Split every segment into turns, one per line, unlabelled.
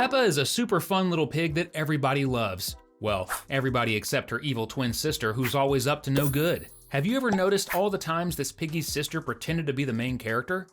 Peppa is a super fun little pig that everybody loves. Well, everybody except her evil twin sister who's always up to no good. Have you ever noticed all the times this piggy's sister pretended to be the main character?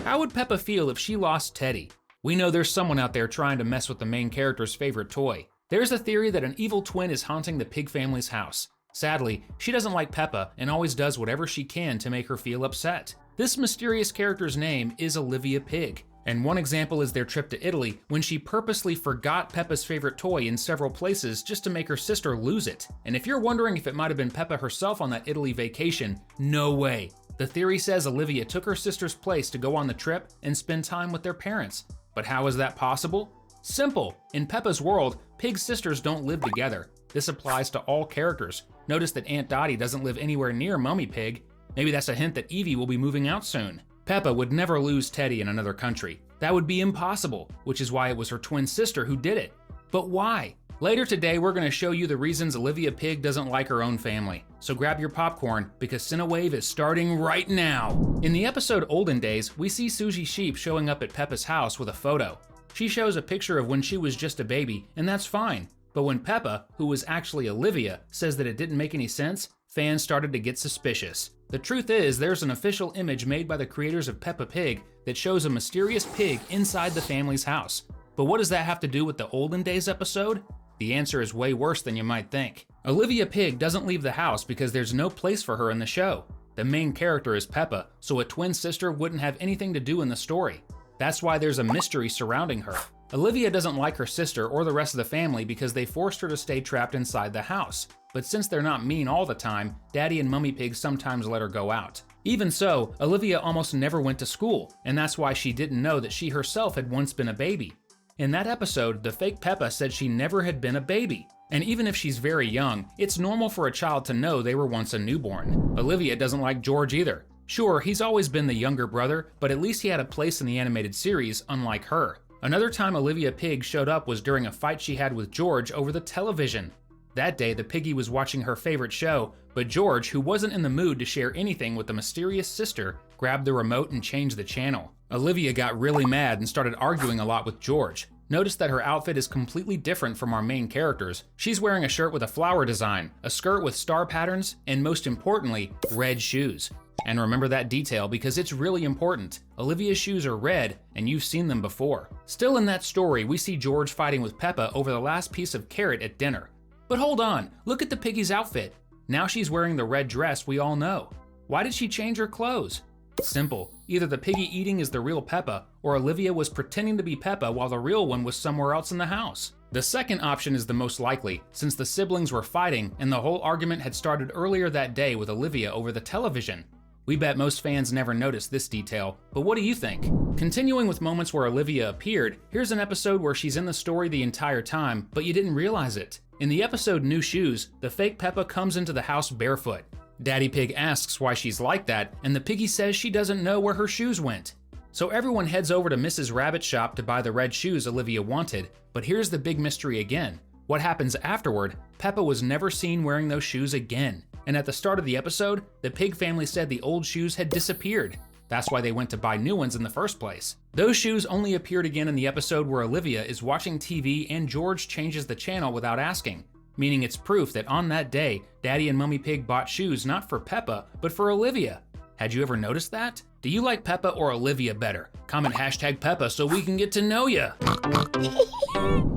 How would Peppa feel if she lost Teddy? We know there's someone out there trying to mess with the main character's favorite toy. There's a theory that an evil twin is haunting the pig family's house. Sadly, she doesn't like Peppa and always does whatever she can to make her feel upset. This mysterious character's name is Olivia Pig. And one example is their trip to Italy when she purposely forgot Peppa's favorite toy in several places just to make her sister lose it. And if you're wondering if it might have been Peppa herself on that Italy vacation, no way. The theory says Olivia took her sister's place to go on the trip and spend time with their parents. But how is that possible? Simple. In Peppa's world, pig sisters don't live together. This applies to all characters. Notice that Aunt Dottie doesn't live anywhere near Mummy Pig. Maybe that's a hint that Evie will be moving out soon. Peppa would never lose Teddy in another country. That would be impossible, which is why it was her twin sister who did it. But why? Later today, we're going to show you the reasons Olivia Pig doesn't like her own family. So grab your popcorn, because Cinewave is starting right now. In the episode Olden Days, we see Susie Sheep showing up at Peppa's house with a photo. She shows a picture of when she was just a baby, and that's fine. But when Peppa, who was actually Olivia, says that it didn't make any sense, fans started to get suspicious. The truth is, there's an official image made by the creators of Peppa Pig that shows a mysterious pig inside the family's house. But what does that have to do with the Olden Days episode? The answer is way worse than you might think. Olivia Pig doesn't leave the house because there's no place for her in the show. The main character is Peppa, so a twin sister wouldn't have anything to do in the story. That's why there's a mystery surrounding her. Olivia doesn't like her sister or the rest of the family because they forced her to stay trapped inside the house. But since they're not mean all the time, Daddy and Mummy Pig sometimes let her go out. Even so, Olivia almost never went to school, and that's why she didn't know that she herself had once been a baby. In that episode, the fake Peppa said she never had been a baby. And even if she's very young, it's normal for a child to know they were once a newborn. Olivia doesn't like George either. Sure, he's always been the younger brother, but at least he had a place in the animated series, unlike her. Another time Olivia Pig showed up was during a fight she had with George over the television. That day, the piggy was watching her favorite show, but George, who wasn't in the mood to share anything with the mysterious sister, grabbed the remote and changed the channel. Olivia got really mad and started arguing a lot with George. Notice that her outfit is completely different from our main characters. She's wearing a shirt with a flower design, a skirt with star patterns, and most importantly, red shoes. And remember that detail because it's really important. Olivia's shoes are red, and you've seen them before. Still in that story, we see George fighting with Peppa over the last piece of carrot at dinner. But hold on, look at the piggy's outfit. Now she's wearing the red dress we all know. Why did she change her clothes? Simple. Either the piggy eating is the real Peppa, or Olivia was pretending to be Peppa while the real one was somewhere else in the house. The second option is the most likely, since the siblings were fighting and the whole argument had started earlier that day with Olivia over the television. We bet most fans never noticed this detail, but what do you think? Continuing with moments where Olivia appeared, here's an episode where she's in the story the entire time, but you didn't realize it. In the episode New Shoes, the fake Peppa comes into the house barefoot. Daddy Pig asks why she's like that, and the piggy says she doesn't know where her shoes went. So everyone heads over to Mrs. Rabbit's shop to buy the red shoes Olivia wanted, but here's the big mystery again. What happens afterward? Peppa was never seen wearing those shoes again. And at the start of the episode, the pig family said the old shoes had disappeared. That's why they went to buy new ones in the first place. Those shoes only appeared again in the episode where Olivia is watching TV and George changes the channel without asking. Meaning it's proof that on that day, Daddy and Mummy Pig bought shoes not for Peppa, but for Olivia. Had you ever noticed that? Do you like Peppa or Olivia better? Comment #Peppa so we can get to know ya.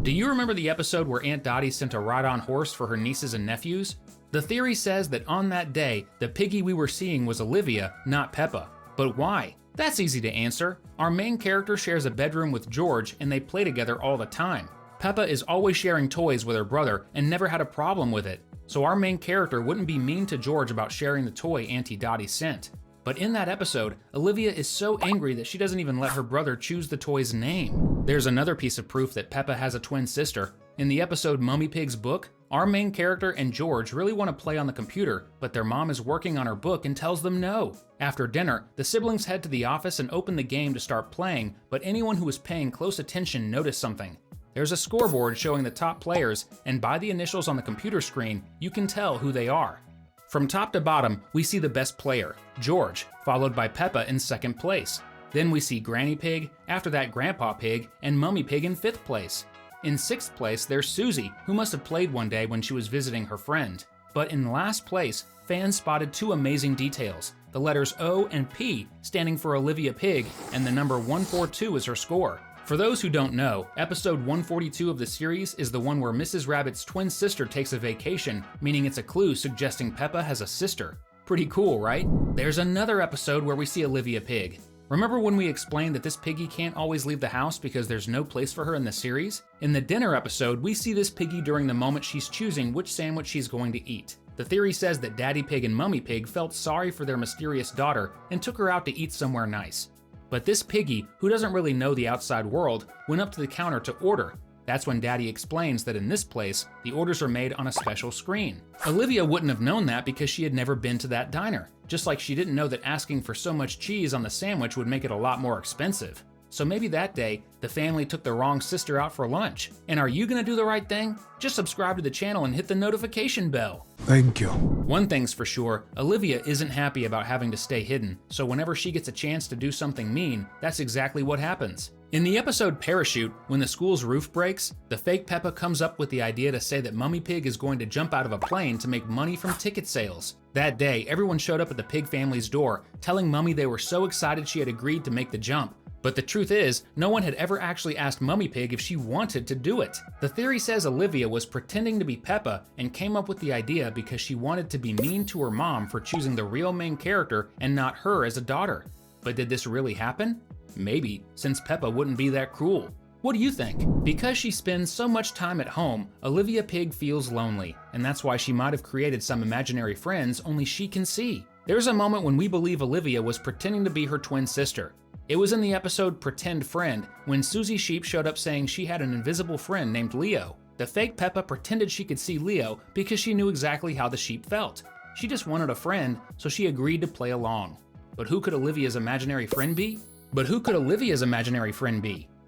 Do you remember the episode where Aunt Dottie sent a ride-on horse for her nieces and nephews? The theory says that on that day, the piggy we were seeing was Olivia, not Peppa. But why? That's easy to answer. Our main character shares a bedroom with George and they play together all the time. Peppa is always sharing toys with her brother and never had a problem with it. So our main character wouldn't be mean to George about sharing the toy Auntie Dottie sent. But in that episode, Olivia is so angry that she doesn't even let her brother choose the toy's name. There's another piece of proof that Peppa has a twin sister. In the episode Mummy Pig's Book, our main character and George really want to play on the computer, but their mom is working on her book and tells them no. After dinner, the siblings head to the office and open the game to start playing, but anyone who was paying close attention noticed something. There's a scoreboard showing the top players, and by the initials on the computer screen, you can tell who they are. From top to bottom, we see the best player, George, followed by Peppa in second place. Then we see Granny Pig, after that Grandpa Pig, and Mummy Pig in 5th place. In 6th place, there's Susie, who must have played one day when she was visiting her friend. But in last place, fans spotted 2 amazing details: the letters O and P standing for Olivia Pig, and the number 142 is her score. For those who don't know, episode 142 of the series is the one where Mrs. Rabbit's twin sister takes a vacation, meaning it's a clue suggesting Peppa has a sister. Pretty cool, right? There's another episode where we see Olivia Pig. Remember when we explained that this piggy can't always leave the house because there's no place for her in the series? In the dinner episode, we see this piggy during the moment she's choosing which sandwich she's going to eat. The theory says that Daddy Pig and Mummy Pig felt sorry for their mysterious daughter and took her out to eat somewhere nice. But this piggy, who doesn't really know the outside world, went up to the counter to order. That's when Daddy explains that in this place, the orders are made on a special screen. Olivia wouldn't have known that because she had never been to that diner, just like she didn't know that asking for so much cheese on the sandwich would make it a lot more expensive. So maybe that day, the family took the wrong sister out for lunch. And are you gonna do the right thing? Just subscribe to the channel and hit the notification bell.
Thank you.
One thing's for sure, Olivia isn't happy about having to stay hidden, so whenever she gets a chance to do something mean, that's exactly what happens. In the episode Parachute, when the school's roof breaks, the fake Peppa comes up with the idea to say that Mummy Pig is going to jump out of a plane to make money from ticket sales. That day, everyone showed up at the Pig family's door, telling Mummy they were so excited she had agreed to make the jump. But the truth is, no one had ever actually asked Mummy Pig if she wanted to do it. The theory says Olivia was pretending to be Peppa and came up with the idea because she wanted to be mean to her mom for choosing the real main character and not her as a daughter. But did this really happen? Maybe, since Peppa wouldn't be that cruel. What do you think? Because she spends so much time at home, Olivia Pig feels lonely, and that's why she might have created some imaginary friends only she can see. There's a moment when we believe Olivia was pretending to be her twin sister. It was in the episode Pretend Friend, when Susie Sheep showed up saying she had an invisible friend named Leo. The fake Peppa pretended she could see Leo because she knew exactly how the sheep felt. She just wanted a friend, so she agreed to play along. But who could Olivia's imaginary friend be?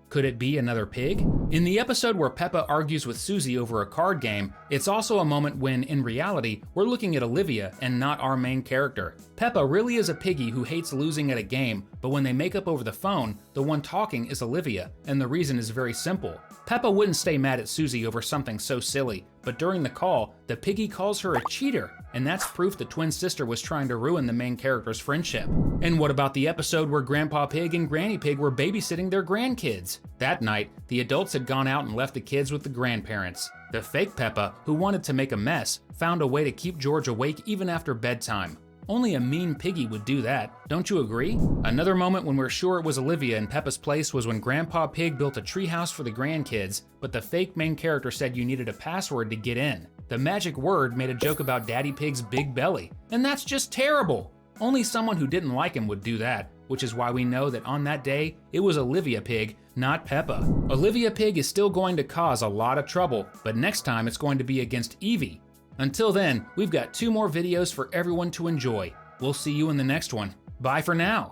Could it be another pig? In the episode where Peppa argues with Susie over a card game, it's also a moment when, in reality, we're looking at Olivia and not our main character. Peppa really is a piggy who hates losing at a game, but when they make up over the phone, the one talking is Olivia, and the reason is very simple. Peppa wouldn't stay mad at Susie over something so silly, but during the call, the piggy calls her a cheater, and that's proof the twin sister was trying to ruin the main character's friendship. And what about the episode where Grandpa Pig and Granny Pig were babysitting their grandkids? That night, the adults had gone out and left the kids with the grandparents. The fake Peppa, who wanted to make a mess, found a way to keep George awake even after bedtime. Only a mean piggy would do that, don't you agree? Another moment when we're sure it was Olivia in Peppa's place was when Grandpa Pig built a treehouse for the grandkids, but the fake main character said you needed a password to get in. The magic word made a joke about Daddy Pig's big belly, and that's just terrible! Only someone who didn't like him would do that, which is why we know that on that day, it was Olivia Pig, not Peppa. Olivia Pig is still going to cause a lot of trouble, but next time it's going to be against Evie. Until then, we've got 2 more videos for everyone to enjoy. We'll see you in the next one. Bye for now.